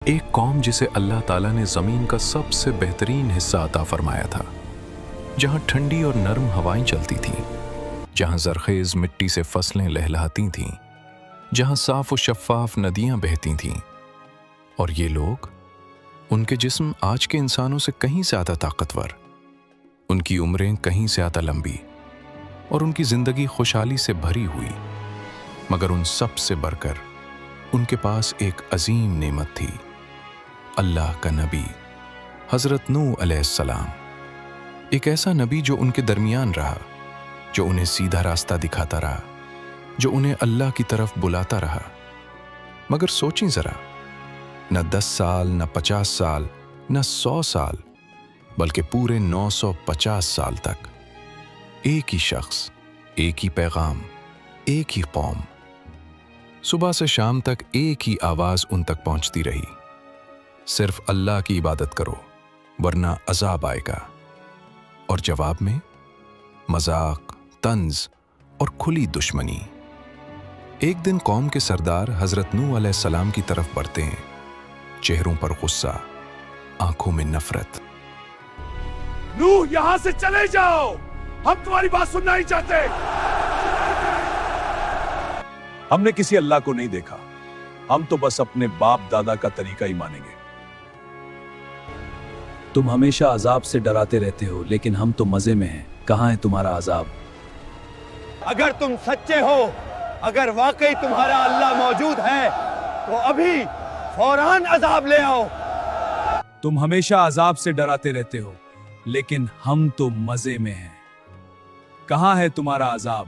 ایک قوم جسے اللہ تعالیٰ نے زمین کا سب سے بہترین حصہ عطا فرمایا تھا، جہاں ٹھنڈی اور نرم ہوائیں چلتی تھیں، جہاں زرخیز مٹی سے فصلیں لہلہاتی تھیں، جہاں صاف و شفاف ندیاں بہتی تھیں، اور یہ لوگ، ان کے جسم آج کے انسانوں سے کہیں زیادہ طاقتور، ان کی عمریں کہیں زیادہ لمبی، اور ان کی زندگی خوشحالی سے بھری ہوئی، مگر ان سب سے بڑھ کر ان کے پاس ایک عظیم نعمت تھی، اللہ کا نبی حضرت نوح علیہ السلام، ایک ایسا نبی جو ان کے درمیان رہا، جو انہیں سیدھا راستہ دکھاتا رہا، جو انہیں اللہ کی طرف بلاتا رہا۔ مگر سوچیں ذرا، نہ 10 سال، نہ 50 سال، نہ 100 سال، بلکہ پورے 950 سال تک ایک ہی شخص، ایک ہی پیغام، ایک ہی قوم، صبح سے شام تک ایک ہی آواز ان تک پہنچتی رہی، صرف اللہ کی عبادت کرو ورنہ عذاب آئے گا۔ اور جواب میں مذاق، طنز اور کھلی دشمنی۔ ایک دن قوم کے سردار حضرت نوح علیہ السلام کی طرف بڑھتے ہیں، چہروں پر غصہ، آنکھوں میں نفرت۔ نوح، یہاں سے چلے جاؤ، ہم تمہاری بات سننا نہیں چاہتے۔ ہم نے کسی اللہ کو نہیں دیکھا، ہم تو بس اپنے باپ دادا کا طریقہ ہی مانیں گے۔ تم ہمیشہ عذاب سے ڈراتے رہتے ہو، لیکن ہم تو مزے میں ہیں، کہاں ہے تمہارا عذاب؟ اگر تم سچے ہو، اگر واقعی تمہارا اللہ موجود ہے تو ابھی فوراً عذاب لے آؤ۔ تم ہمیشہ عذاب سے ڈراتے رہتے ہو، لیکن ہم تو مزے میں ہیں، کہاں ہے تمہارا عذاب؟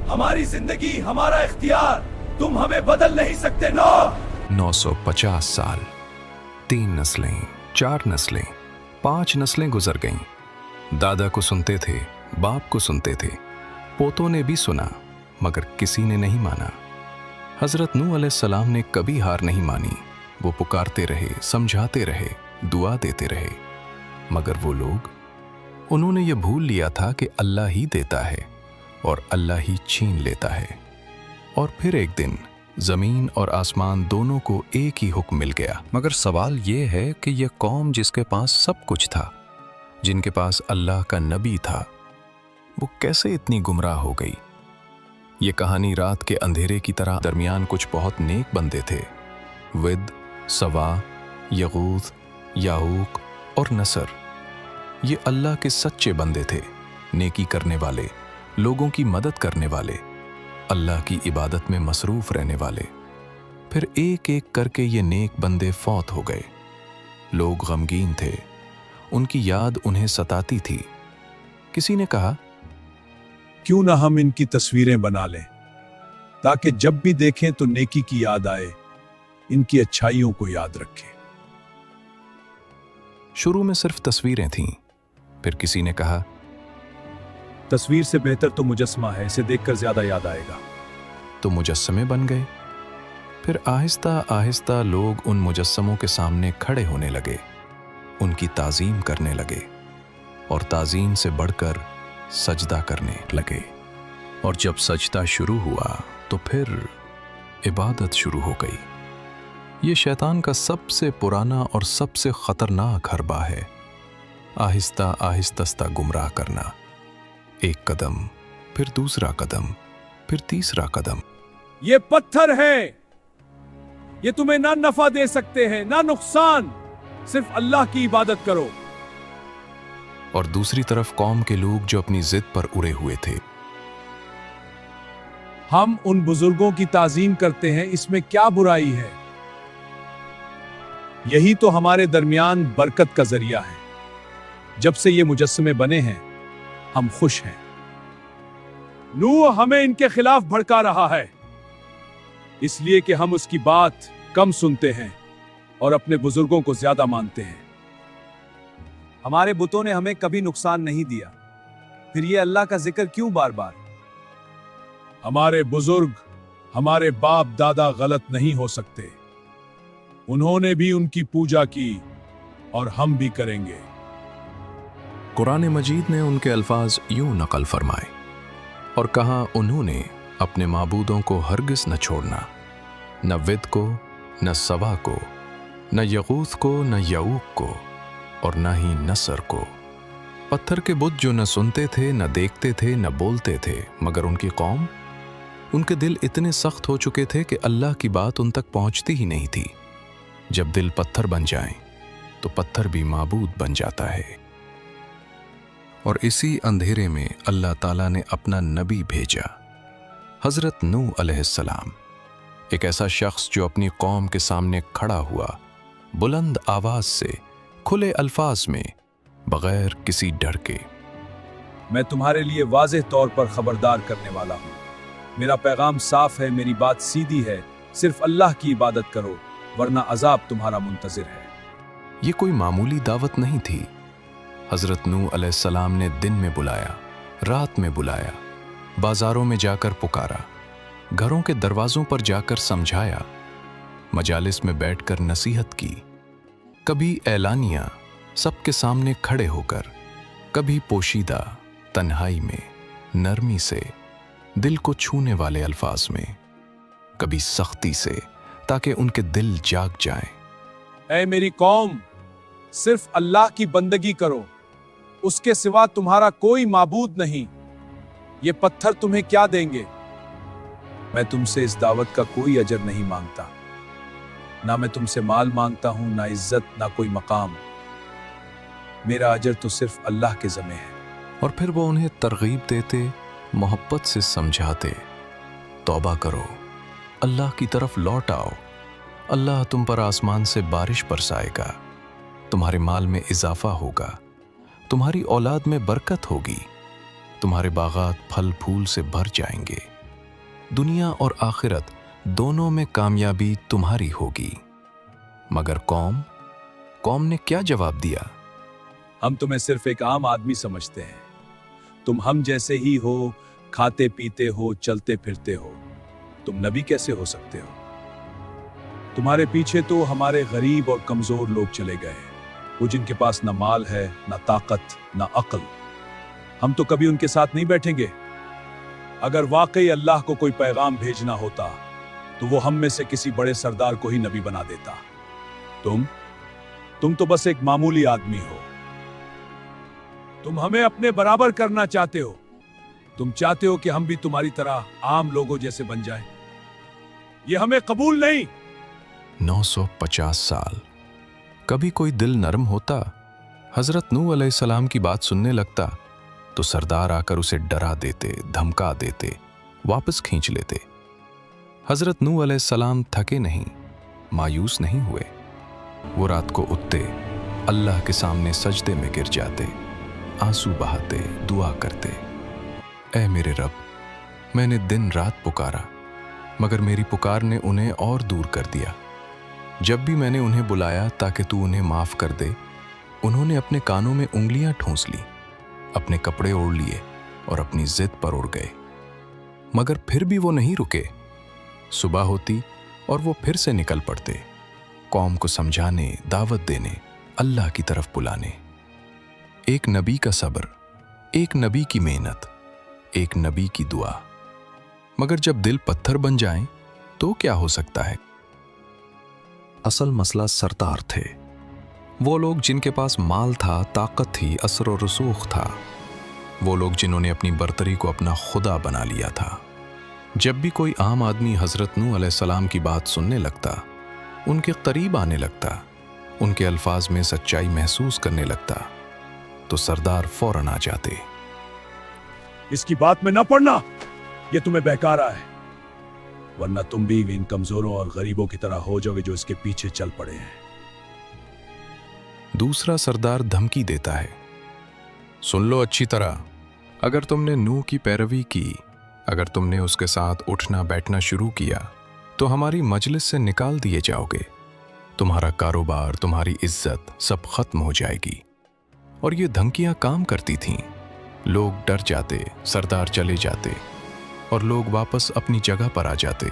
ہماری زندگی، ہمارا اختیار، تم ہمیں بدل نہیں سکتے۔ 950 سال، 3 نسلیں، 4 نسلیں، 5 نسلیں گزر گئیں۔ دادا کو سنتے تھے، باپ کو سنتے تھے، پوتوں نے بھی سنا، مگر کسی نے نہیں مانا۔ حضرت نوح علیہ السلام نے کبھی ہار نہیں مانی، وہ پکارتے رہے، سمجھاتے رہے، دعا دیتے رہے، مگر وہ لوگ، انہوں نے یہ بھول لیا تھا کہ اللہ ہی دیتا ہے اور اللہ ہی چھین لیتا ہے۔ اور پھر ایک دن زمین اور آسمان دونوں کو ایک ہی حکم مل گیا۔ مگر سوال یہ ہے کہ یہ قوم جس کے پاس سب کچھ تھا، جن کے پاس اللہ کا نبی تھا، وہ کیسے اتنی گمراہ ہو گئی؟ یہ کہانی رات کے اندھیرے کی طرح۔ درمیان کچھ بہت نیک بندے تھے، ود، سوا، یغوث، یعوق اور نصر۔ یہ اللہ کے سچے بندے تھے، نیکی کرنے والے، لوگوں کی مدد کرنے والے، اللہ کی عبادت میں مصروف رہنے والے۔ پھر ایک ایک کر کے یہ نیک بندے فوت ہو گئے۔ لوگ غمگین تھے، ان کی یاد انہیں ستاتی تھی۔ کسی نے کہا، کیوں نہ ہم ان کی تصویریں بنا لیں تاکہ جب بھی دیکھیں تو نیکی کی یاد آئے، ان کی اچھائیوں کو یاد رکھیں۔ شروع میں صرف تصویریں تھیں، پھر کسی نے کہا، تصویر سے بہتر تو مجسمہ ہے، اسے دیکھ کر زیادہ یاد آئے گا۔ تو مجسمے بن گئے۔ پھر آہستہ آہستہ لوگ ان مجسموں کے سامنے کھڑے ہونے لگے، ان کی تعظیم کرنے لگے، اور تعظیم سے بڑھ کر سجدہ کرنے لگے۔ اور جب سجدہ شروع ہوا تو پھر عبادت شروع ہو گئی۔ یہ شیطان کا سب سے پرانا اور سب سے خطرناک حربہ ہے، آہستہ آہستہ گمراہ کرنا۔ ایک قدم، پھر دوسرا قدم، پھر تیسرا قدم۔ یہ پتھر ہے، یہ تمہیں نہ نفع دے سکتے ہیں نہ نقصان، صرف اللہ کی عبادت کرو۔ اور دوسری طرف قوم کے لوگ جو اپنی ضد پر اڑے ہوئے تھے۔ ہم ان بزرگوں کی تعظیم کرتے ہیں، اس میں کیا برائی ہے؟ یہی تو ہمارے درمیان برکت کا ذریعہ ہے۔ جب سے یہ مجسمے بنے ہیں، ہم خوش ہیں۔ نوح ہمیں ان کے خلاف بھڑکا رہا ہے، اس لیے کہ ہم اس کی بات کم سنتے ہیں اور اپنے بزرگوں کو زیادہ مانتے ہیں۔ ہمارے بتوں نے ہمیں کبھی نقصان نہیں دیا، پھر یہ اللہ کا ذکر کیوں بار بار؟ ہمارے بزرگ، ہمارے باپ دادا غلط نہیں ہو سکتے، انہوں نے بھی ان کی پوجا کی اور ہم بھی کریں گے۔ قرآن مجید نے ان کے الفاظ یوں نقل فرمائے اور کہا، انہوں نے اپنے معبودوں کو ہرگز نہ چھوڑنا، न विद को, न सवा को, न यगूथ को, न यऊक को, और न ही नसर को। पत्थर के बुत जो न सुनते थे, न देखते थे, न बोलते थे, मगर उनकी कौम, उनके दिल इतने सख्त हो चुके थे कि अल्लाह की बात उन तक पहुंचती ही नहीं थी। जब दिल पत्थर बन जाए तो पत्थर भी माबूद बन जाता है। और इसी अंधेरे में अल्लाह ताला ने अपना नबी भेजा, हजरत नूह अलैहिस्सलाम, एक ऐसा शख्स जो अपनी कौम के सामने खड़ा हुआ, बुलंद आवाज से, खुले अल्फाज में, बगैर किसी डर के। मैं तुम्हारे लिए वाज़ेह तौर पर खबरदार करने वाला हूँ। मेरा पैगाम साफ है, मेरी बात सीधी है, सिर्फ अल्लाह की इबादत करो, वरना अजाब तुम्हारा मुंतजिर है। ये कोई मामूली दावत नहीं थी। हजरत नूह अलैहिस्सलाम ने दिन में बुलाया, रात में बुलाया, बाजारों में जाकर पुकारा, घरों के दरवाजों पर जाकर समझाया, मजालिस में बैठकर नसीहत की, कभी ऐलानिया सबके सामने खड़े होकर, कभी पोशीदा तन्हाई में नरमी से, दिल को छूने वाले अल्फाज में, कभी सख्ती से, ताकि उनके दिल जाग जाएं। ऐ मेरी कौम, सिर्फ अल्लाह की बंदगी करो, उसके सिवा तुम्हारा कोई माबूद नहीं। ये पत्थर तुम्हें क्या देंगे? मैं तुमसे इस दावत का कोई अजर नहीं मांगता, ना मैं तुमसे माल मांगता हूं, ना इज्जत, ना कोई मकाम। मेरा अजर तो सिर्फ अल्लाह के ज़िम्मे है। और फिर वो उन्हें तरगीब देते, मोहब्बत से समझाते, तौबा करो, अल्लाह की तरफ लौट आओ, अल्लाह तुम पर आसमान से बारिश बरसाएगा, तुम्हारे माल में इजाफा होगा, तुम्हारी औलाद में बरकत होगी, तुम्हारे बागात फल फूल से भर जाएंगे, दुनिया और आखिरत दोनों में कामयाबी तुम्हारी होगी। मगर कौम ने क्या जवाब दिया? हम तुम्हें सिर्फ एक आम आदमी समझते हैं, तुम हम जैसे ही हो, खाते पीते हो, चलते फिरते हो, तुम नबी कैसे हो सकते हो? तुम्हारे पीछे तो हमारे गरीब और कमजोर लोग चले गए, वो जिनके पास ना माल है, ना ताकत, ना अक्ल। हम तो कभी उनके साथ नहीं बैठेंगे। अगर वाकई अल्लाह को कोई पैगाम भेजना होता तो वो हम में से किसी बड़े सरदार को ही नबी बना देता। तुम तो बस एक मामूली आदमी हो। तुम हमें अपने बराबर करना चाहते हो। तुम चाहते हो कि हम भी तुम्हारी तरह आम लोगों जैसे बन जाएं। ये हमें कबूल नहीं। 950 साल, कभी कोई दिल नरम होता, हजरत नूह अलैहिस्सलाम की बात सुनने लगता, तो सरदार आकर उसे डरा देते, धमका देते, वापस खींच लेते। हजरत नूह अलैहिस्सलाम थके नहीं, मायूस नहीं हुए। वो रात को उठते, अल्लाह के सामने सजदे में गिर जाते, आंसू बहाते, दुआ करते, ऐ मेरे रब, मैंने दिन रात पुकारा, मगर मेरी पुकार ने उन्हें और दूर कर दिया। जब भी मैंने उन्हें बुलाया ताकि तू उन्हें माफ कर दे, उन्होंने अपने कानों में उंगलियां ठूंस ली, अपने कपड़े ओढ़ लिए और अपनी जिद पर उड़ गए। मगर फिर भी वो नहीं रुके। सुबह होती और वो फिर से निकल पड़ते, कौम को समझाने, दावत देने, अल्लाह की तरफ बुलाने। एक नबी का सब्र, एक नबी की मेहनत, एक नबी की दुआ। मगर जब दिल पत्थर बन जाए तो क्या हो सकता है? असल मसला सरदार थे। वो लोग जिनके पास माल था, ताकत थी, असर और रसूख था। वो लोग जिन्होंने अपनी बर्तरी को अपना खुदा बना लिया था। जब भी कोई आम आदमी हजरत नूह अलैहिस्सलाम की बात सुनने लगता, उनके करीब आने लगता, उनके अल्फाज में सच्चाई महसूस करने लगता, तो सरदार फौरन आ जाते। इसकी बात में न पड़ना, ये तुम्हें बहकारा है, वरना तुम भी इन कमजोरों और गरीबों की तरह हो जाओगे जो इसके पीछे चल पड़े हैं। दूसरा सरदार धमकी देता है, सुन लो अच्छी तरह, अगर तुमने नूह की पैरवी की, अगर तुमने उसके साथ उठना बैठना शुरू किया, तो हमारी मजलिस से निकाल दिए जाओगे, तुम्हारा कारोबार, तुम्हारी इज्जत सब खत्म हो जाएगी। और ये धमकियां काम करती थीं। लोग डर जाते, सरदार चले जाते और लोग वापस अपनी जगह पर आ जाते।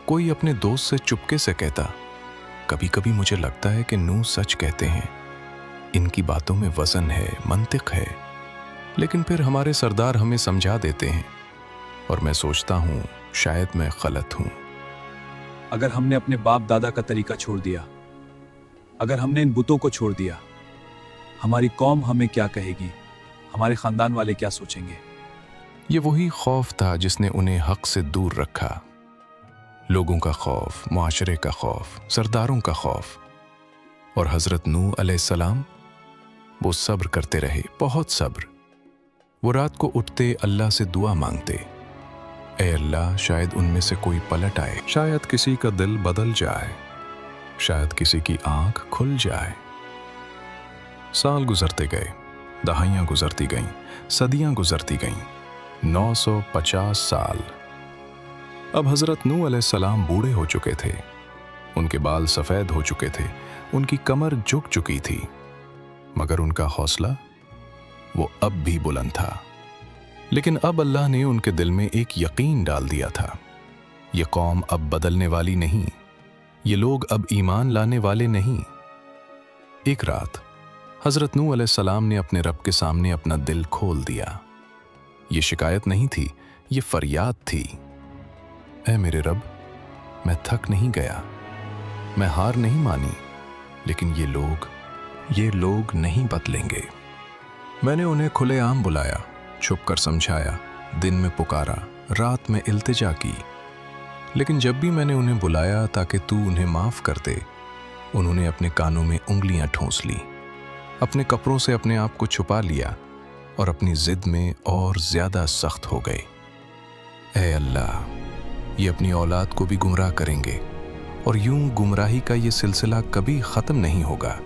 कोई अपने दोस्त से चुपके से कहता, कभी कभी मुझे लगता है कि नूह सच कहते हैं, इनकी बातों में वजन है, मंतिक है। लेकिन फिर हमारे सरदार हमें समझा देते हैं और मैं सोचता हूं शायद मैं गलत हूं। अगर हमने अपने बाप दादा का तरीका छोड़ दिया, अगर हमने इन बुतों को छोड़ दिया, हमारी कौम हमें क्या कहेगी, हमारे खानदान वाले क्या सोचेंगे? ये वही खौफ था जिसने उन्हें हक से दूर रखा। लोगों का खौफ, मुआशरे का खौफ, सरदारों का खौफ। और हजरत नूह अलैहिस्सलाम, वो सब्र करते रहे, बहुत सब्र। वो रात को उठते अल्लाह से दुआ मांगते, ऐ अल्लाह, शायद उनमें से कोई पलट आए, शायद किसी का दिल बदल जाए, शायद किसी की आंख खुल जाए। साल गुजरते गए, दहाइयां गुजरती गईं, सदियां गुजरती गईं, 950 साल। अब हजरत नूह अलैहिस्सलाम बूढ़े हो चुके थे, उनके बाल सफेद हो चुके थे, उनकी कमर झुक चुकी थी, मगर उनका हौसला वो अब भी बुलंद था। लेकिन अब अल्लाह ने उनके दिल में एक यकीन डाल दिया था, ये कौम अब बदलने वाली नहीं, ये लोग अब ईमान लाने वाले नहीं। एक रात हजरत नूह अलैहिस्सलाम ने अपने रब के सामने अपना दिल खोल दिया। ये शिकायत नहीं थी, ये फरियाद थी। ऐ मेरे रब, मैं थक नहीं गया, मैं हार नहीं मानी, लेकिन ये लोग नहीं बदलेंगे। मैंने उन्हें खुलेआम बुलाया, छुप कर समझाया, दिन में पुकारा, रात में इल्तिजा की, लेकिन जब भी मैंने उन्हें बुलाया ताकि तू उन्हें माफ कर दे, उन्होंने अपने कानों में उंगलियां ठूंस ली, अपने कपड़ों से अपने आप को छुपा लिया और अपनी जिद में और ज्यादा सख्त हो गए। ऐ अल्लाह, ये अपनी औलाद को भी गुमराह करेंगे और यूं गुमराही का ये सिलसिला कभी खत्म नहीं होगा।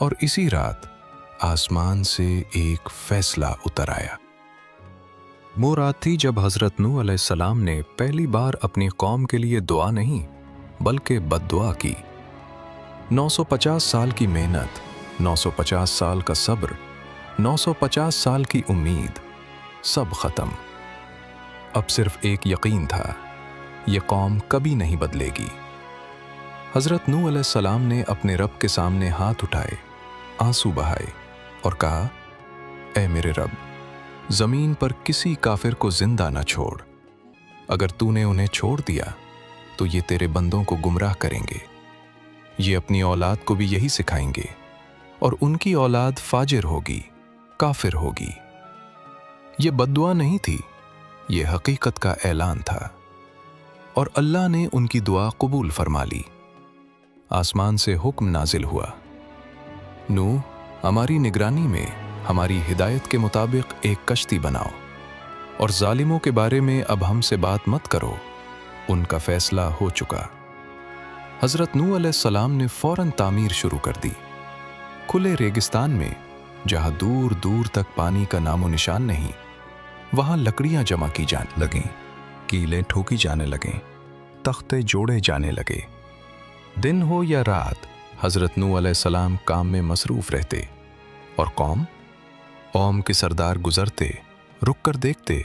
और इसी रात आसमान से एक फैसला उतर आया। वो रात थी जब हजरत नूह अलैहिस्सलाम ने पहली बार अपनी कौम के लिए दुआ नहीं बल्कि बद्दुआ की। 950 साल की मेहनत, 950 साल का सब्र, 950 साल की उम्मीद, सब खत्म। अब सिर्फ एक यकीन था, ये कौम कभी नहीं बदलेगी। हजरत नूह अलैहिस्सलाम ने अपने रब के सामने हाथ उठाए, आंसू बहाए और कहा, ऐ मेरे रब, जमीन पर किसी काफिर को जिंदा न छोड़। अगर तूने उन्हें छोड़ दिया तो ये तेरे बंदों को गुमराह करेंगे, ये अपनी औलाद को भी यही सिखाएंगे और उनकी औलाद फाजिर होगी, काफिर होगी। ये बद्दुआ नहीं थी, ये हकीकत का ऐलान था और अल्लाह ने उनकी दुआ कबूल फरमा ली। आसमान से हुक्म नाजिल हुआ, नूह, हमारी निगरानी में हमारी हिदायत के मुताबिक एक कश्ती बनाओ और जालिमों के बारे में अब हमसे बात मत करो, उनका फैसला हो चुका। हजरत नूह अलैहिस्सलाम ने फौरन तामीर शुरू कर दी। खुले रेगिस्तान में जहां दूर दूर तक पानी का नामो निशान नहीं, वहां लकड़ियां जमा की जाने लगीं, कीलें ठोकी जाने लगें, तख्ते जोड़े जाने लगे। दिन हो या रात हजरत नूह अलैहिस्सलाम काम में मसरूफ रहते और कौम के सरदार गुजरते, रुक कर देखते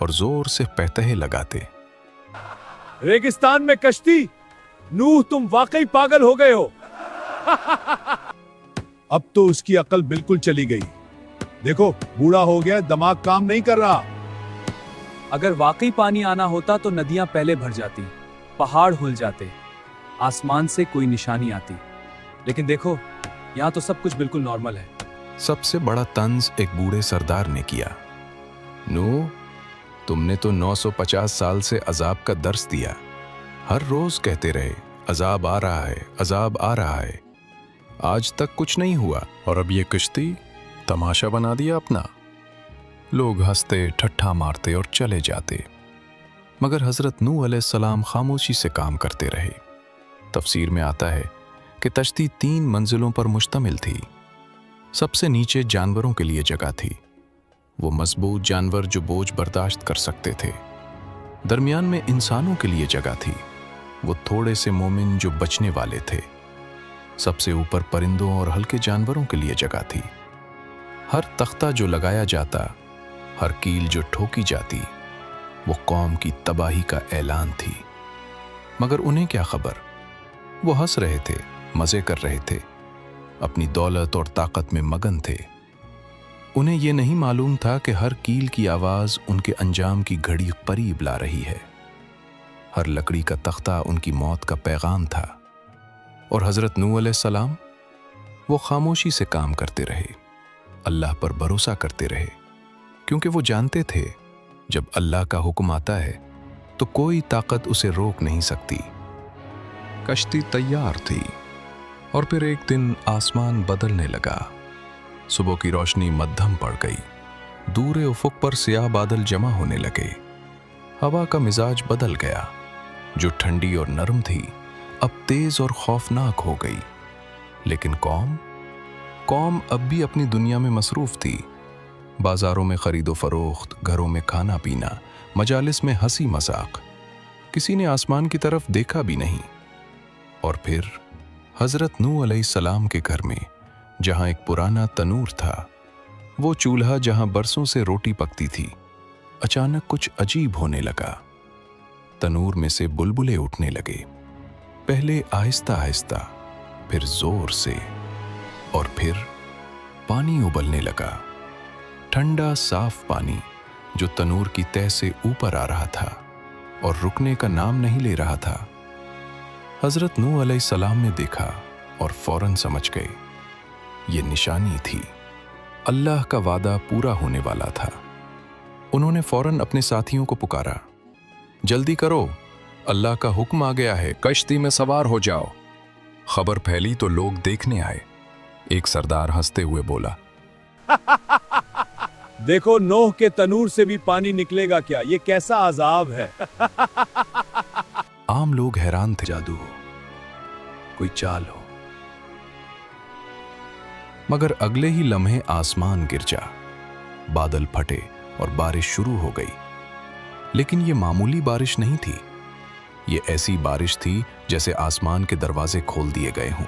और जोर से पहतहे लगाते। रेगिस्तान में कश्ती? नूह, तुम वाकई पागल हो गए हो। अब तो उसकी अकल बिल्कुल चली गई। देखो, बूढ़ा हो गया, दिमाग काम नहीं कर रहा। अगर वाकई पानी आना होता तो नदियां पहले भर जाती, पहाड़ हुल जाते, आसमान से कोई निशानी आती। लेकिन देखो, यहाँ तो सब कुछ बिल्कुल नॉर्मल है। सबसे बड़ा तंज एक बूढ़े सरदार ने किया, नूह, तुमने तो 950 साल से अजाब का दर्स दिया, हर रोज कहते रहे अजाब आ रहा है, अजाब आ रहा है, आज तक कुछ नहीं हुआ और अब ये कश्ती तमाशा बना दिया अपना। लोग हंसते, ठट्ठा मारते और चले जाते, मगर हजरत नूह अलैहिस्सलाम खामोशी से काम करते रहे। तफसीर में आता है कि कश्ती 3 मंजिलों पर मुश्तमिल थी। सबसे नीचे जानवरों के लिए जगह थी, वो मजबूत जानवर जो बोझ बर्दाश्त कर सकते थे। दरमियान में इंसानों के लिए जगह थी, वो थोड़े से मोमिन जो बचने वाले थे। सबसे ऊपर परिंदों और हल्के जानवरों के लिए जगह थी। हर तख्ता जो लगाया जाता, हर कील जो ठोकी जाती, वो कौम की तबाही का ऐलान थी। मगर उन्हें क्या खबर, वो हंस रहे थे, मजे कर रहे थे, अपनी दौलत और ताकत में मगन थे। उन्हें यह नहीं मालूम था कि हर कील की आवाज उनके अंजाम की घड़ी करीब ला रही है। हर लकड़ी का तख्ता उनकी मौत का पैगाम था। और हज़रत नूह अलैहिस्सलाम, वो खामोशी से काम करते रहे, अल्लाह पर भरोसा करते रहे, क्योंकि वो जानते थे जब अल्लाह का हुक्म आता है तो कोई ताकत उसे रोक नहीं सकती। कश्ती तैयार थी और फिर एक दिन आसमान बदलने लगा। सुबह की रोशनी मध्यम पड़ गई, दूर उफुक पर स्याह बादल जमा होने लगे। हवा का मिजाज बदल गया, जो ठंडी और नरम थी अब तेज और खौफनाक हो गई। लेकिन कौम अब भी अपनी दुनिया में मसरूफ थी। बाजारों में खरीदो फरोख्त, घरों में खाना पीना, मजालिस में हंसी मजाक। किसी ने आसमान की तरफ देखा भी नहीं। और फिर हजरत नूह अलैहिस्सलाम के घर में, जहां एक पुराना तनूर था, वो चूल्हा जहां बरसों से रोटी पकती थी, अचानक कुछ अजीब होने लगा। तनूर में से बुलबुले उठने लगे, पहले आहिस्ता आहिस्ता, फिर जोर से, और फिर पानी उबलने लगा। ठंडा साफ पानी जो तनूर की तह से ऊपर आ रहा था और रुकने का नाम नहीं ले रहा था। हजरत नूह अलैहिस्सलाम ने देखा और फौरन समझ गए, ये निशानी थी, अल्लाह का वादा पूरा होने वाला था। उन्होंने फौरन अपने साथियों को पुकारा, जल्दी करो, अल्लाह का हुक्म आ गया है, कश्ती में सवार हो जाओ। खबर फैली तो लोग देखने आए। एक सरदार हंसते हुए बोला, देखो, नूह के तनूर से भी पानी निकलेगा क्या? ये कैसा अजाब है। आम लोग हैरान थे। जादू हो, कोई चाल हो। मगर अगले ही लम्हे आसमान गिर जा, बादल फटे और बारिश शुरू हो गई। लेकिन ये मामूली बारिश नहीं थी, ये ऐसी बारिश थी जैसे आसमान के दरवाजे खोल दिए गए हों।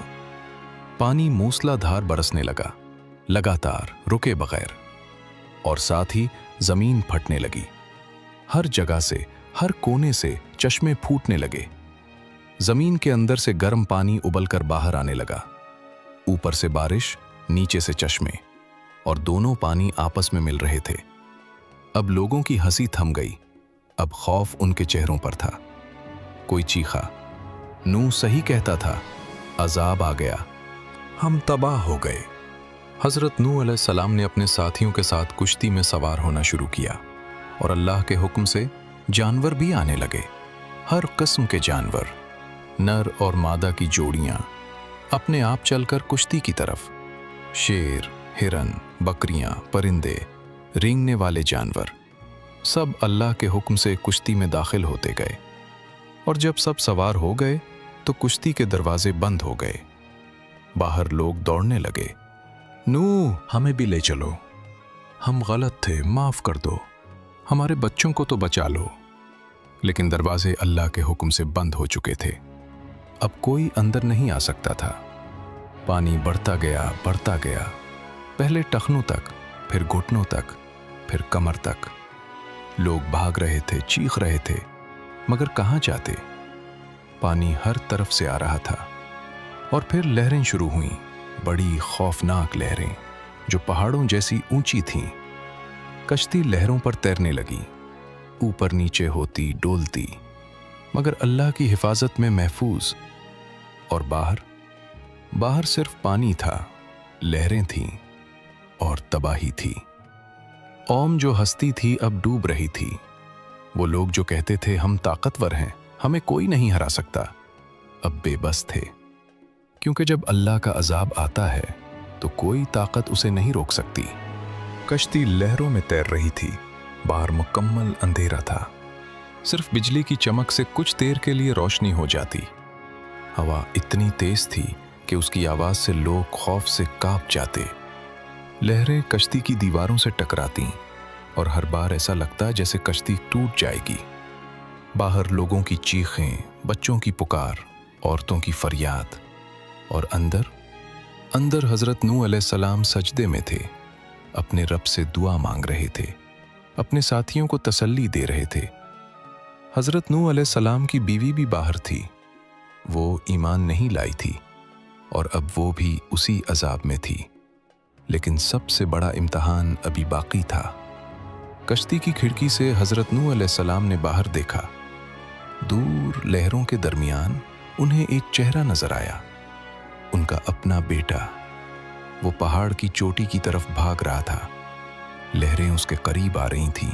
पानी मूसलाधार बरसने लगा, लगातार, रुके बगैर, और साथ ही जमीन फटने लगी। हर जगह से, हर कोने से चश्मे फूटने लगे। जमीन के अंदर से गर्म पानी उबलकर बाहर आने लगा। ऊपर से बारिश, नीचे से चश्मे, और दोनों पानी आपस में मिल रहे थे। अब लोगों की हंसी थम गई, अब खौफ उनके चेहरों पर था। कोई चीखा, नूह सही कहता था, अजाब आ गया, हम तबाह हो गए। हजरत नूह अलैहिस्सलाम ने अपने साथियों के साथ कुश्ती में सवार होना शुरू किया, और अल्लाह के हुक्म से जानवर भी आने लगे। हर किस्म के जानवर, नर और मादा की जोड़ियां, अपने आप चलकर कुश्ती की तरफ। शेर, हिरन, बकरियां, परिंदे, रेंगने वाले जानवर, सब अल्लाह के हुक्म से कुश्ती में दाखिल होते गए। और जब सब सवार हो गए तो कुश्ती के दरवाजे बंद हो गए। बाहर लोग दौड़ने लगे, नूह, हमें भी ले चलो, हम गलत थे, माफ कर दो, हमारे बच्चों को तो बचा लो। लेकिन दरवाजे अल्लाह के हुक्म से बंद हो चुके थे, अब कोई अंदर नहीं आ सकता था। पानी बढ़ता गया, बढ़ता गया, पहले टखनों तक, फिर घुटनों तक, फिर कमर तक। लोग भाग रहे थे, चीख रहे थे, मगर कहाँ जाते? पानी हर तरफ से आ रहा था। और फिर लहरें शुरू हुईं, बड़ी खौफनाक लहरें जो पहाड़ों जैसी ऊंची थीं। कश्ती लहरों पर तैरने लगी, ऊपर नीचे होती, डोलती, मगर अल्लाह की हिफाजत में महफूज। और बाहर सिर्फ पानी था, लहरें थीं और तबाही थी। कौम जो हंसती थी अब डूब रही थी। वो लोग जो कहते थे हम ताकतवर हैं, हमें कोई नहीं हरा सकता, अब बेबस थे, क्योंकि जब अल्लाह का अजाब आता है तो कोई ताकत उसे नहीं रोक सकती। कश्ती लहरों में तैर रही थी, बाहर मुकम्मल अंधेरा था, सिर्फ बिजली की चमक से कुछ देर के लिए रोशनी हो जाती। हवा इतनी तेज थी कि उसकी आवाज से लोग खौफ से कांप जाते। लहरें कश्ती की दीवारों से टकराती और हर बार ऐसा लगता जैसे कश्ती टूट जाएगी। बाहर लोगों की चीखें, बच्चों की पुकार, औरतों की फरियाद, और अंदर हजरत नूह अलैहिस्सलाम सजदे में थे, अपने रब से दुआ मांग रहे थे, अपने साथियों को तसल्ली दे रहे थे। हजरत नूह अलैहिस्सलाम की बीवी भी बाहर थी, वो ईमान नहीं लाई थी और अब वो भी उसी अजाब में थी। लेकिन सबसे बड़ा इम्तिहान अभी बाकी था। कश्ती की खिड़की से हजरत नूह अलैहिस्सलाम ने बाहर देखा। दूर लहरों के दरमियान उन्हें एक चेहरा नजर आया, उनका अपना बेटा। वो पहाड़ की चोटी की तरफ भाग रहा था, लहरें उसके करीब आ रही थीं।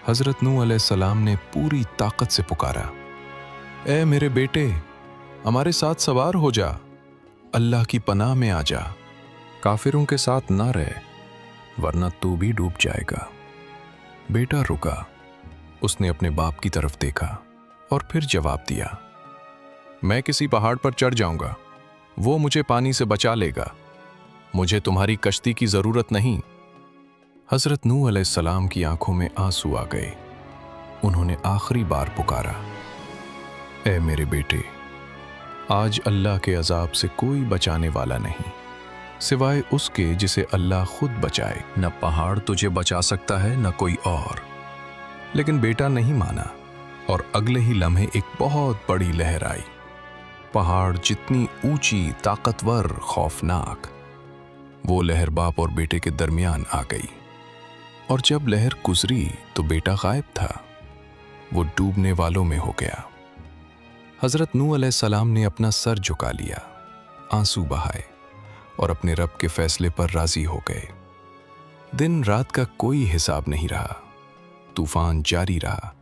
हजरत नूह अलैहिस्सलाम ने पूरी ताकत से पुकारा, ए मेरे बेटे, हमारे साथ सवार हो जा, अल्लाह की पनाह में आ जा, काफिरों के साथ ना रह, वरना तू भी डूब जाएगा। बेटा रुका, उसने अपने बाप की तरफ देखा और फिर जवाब दिया, मैं किसी पहाड़ पर चढ़ जाऊंगा, वो मुझे पानी से बचा लेगा, मुझे तुम्हारी कश्ती की जरूरत नहीं। हजरत नूह अलैहिस्सलाम की आंखों में आंसू आ गए। उन्होंने आखिरी बार पुकारा, ए मेरे बेटे, आज अल्लाह के अजाब से कोई बचाने वाला नहीं सिवाय उसके जिसे अल्लाह खुद बचाए। न पहाड़ तुझे बचा सकता है न कोई और। लेकिन बेटा नहीं माना और अगले ही लम्हे एक बहुत बड़ी लहर आई। पहाड़ जितनी ऊंची, ताकतवर, खौफनाक, वो लहर बाप और बेटे के दरमियान आ गई। और जब लहर गुजरी तो बेटा गायब था, वो डूबने वालों में हो गया। हजरत नूह अलैहिस्सलाम ने अपना सर झुका लिया, आंसू बहाए और अपने रब के फैसले पर राजी हो गए। दिन रात का कोई हिसाब नहीं रहा, तूफान जारी रहा,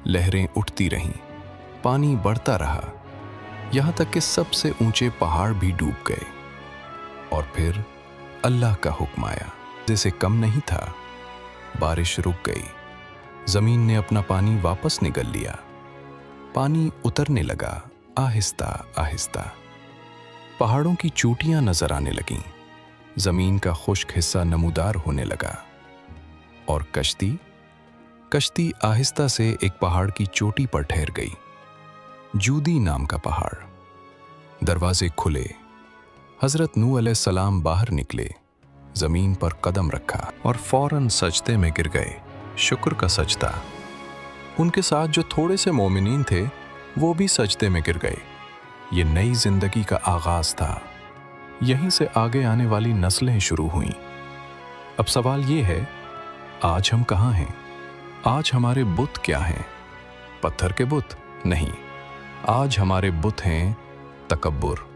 लहरें उठती रहीं, पानी बढ़ता रहा, यहां तक कि सबसे ऊंचे पहाड़ भी डूब गए। और फिर अल्लाह का हुक्म आया, जैसे कम नहीं था, बारिश रुक गई, जमीन ने अपना पानी वापस निगल लिया, पानी उतरने लगा आहिस्ता आहिस्ता, पहाड़ों की चोटियां नजर आने लगीं, जमीन का खुश्क हिस्सा नमूदार होने लगा। और कश्ती आहिस्ता से एक पहाड़ की चोटी पर ठहर गई, जूदी नाम का पहाड़। दरवाजे खुले, हजरत नूह अलैहिस्सलाम बाहर निकले, जमीन पर कदम रखा और फौरन सजदे में गिर गए। शुक्र का सजदा। उनके साथ जो थोड़े से मोमिनीन थे वो भी सजदे में गिर गए। ये नई जिंदगी का आगाज था, यहीं से आगे आने वाली नस्लें शुरू हुईं। अब सवाल ये है, आज हम कहाँ हैं? आज हमारे बुत क्या हैं? पत्थर के बुत? नहीं, आज हमारे बुत हैं तकब्बुर,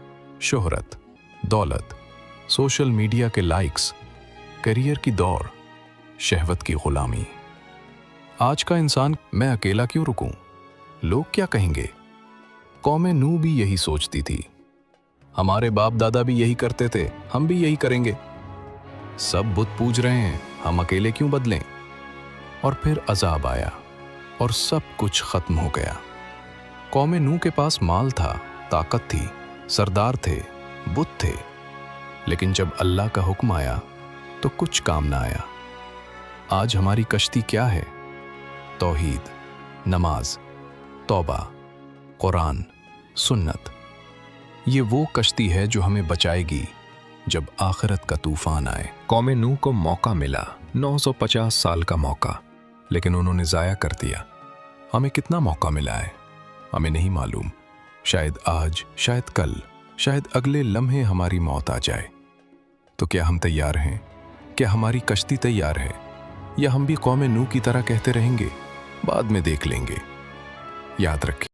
शोहरत, दौलत, सोशल मीडिया के लाइक्स, करियर की दौड़, शहवत की गुलामी। आज का इंसान, मैं अकेला क्यों रुकूं? लोग क्या कहेंगे? कौम नूह भी यही सोचती थी, हमारे बाप दादा भी यही करते थे, हम भी यही करेंगे। सब बुत पूज रहे हैं, हम अकेले क्यों बदलें? और फिर अजाब आया और सब कुछ खत्म हो गया। कौम नूह के पास माल था, ताकत थी, सरदार थे, बुत थे, लेकिन जब अल्लाह का हुक्म आया तो कुछ काम ना आया। आज हमारी कश्ती क्या है? तौहीद, नमाज, तौबा, कुरान, सुन्नत। ये वो कश्ती है जो हमें बचाएगी जब आखिरत का तूफान आए। कौम नूह को मौका मिला, 950 साल का मौका, लेकिन उन्होंने ज़ाया कर दिया। हमें कितना मौका मिला है हमें नहीं मालूम। शायद आज, शायद कल, शायद अगले लम्हे हमारी मौत आ जाए। तो क्या हम तैयार हैं? क्या हमारी कश्ती तैयार है? या हम भी कौम नूह की तरह कहते रहेंगे, बाद में देख लेंगे? याद रखें।